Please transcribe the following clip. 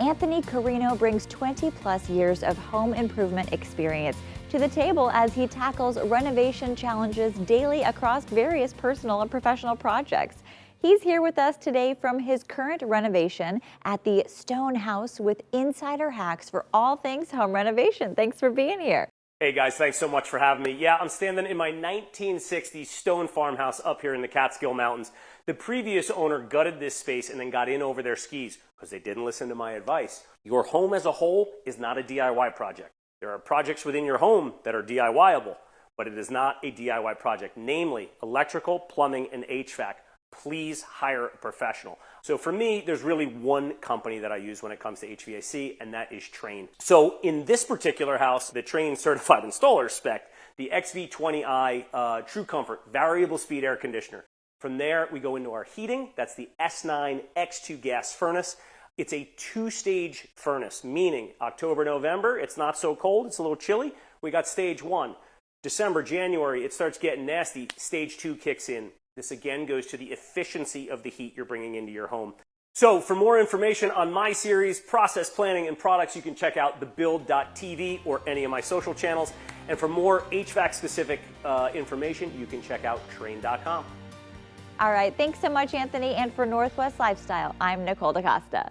Anthony Carrino brings 20-plus years of home improvement experience to the table as he tackles renovation challenges daily across various personal and professional projects. He's here with us today from his current renovation at the Stone House with insider hacks for all things home renovation. Thanks for being here. Hey guys, thanks so much for having me. Yeah, I'm standing in my 1960s stone farmhouse up here in the Catskill Mountains. The previous owner gutted this space and then got in over their skis because they didn't listen to my advice. Your home as a whole is not a DIY project. There are projects within your home that are DIY-able, but it is not a DIY project, namely electrical, plumbing, and HVAC. Please hire a professional. So for me, there's really one company that I use when it comes to HVAC, and that is Trane. So in this particular house, the Trane certified installer spec, the XV20i True Comfort variable speed air conditioner. From there, we go into our heating. That's the S9 X2 gas furnace. It's a two-stage furnace, meaning October, November, it's not so cold, it's a little chilly. We got stage 1. December, January, it starts getting nasty. Stage 2 kicks in. This again goes to the efficiency of the heat you're bringing into your home. So for more information on my series, process planning, and products, you can check out thebuild.tv or any of my social channels. And for more HVAC-specific information, you can check out Trane.com. All right, thanks so much, Anthony. And for Northwest Lifestyle, I'm Nicole DeCosta.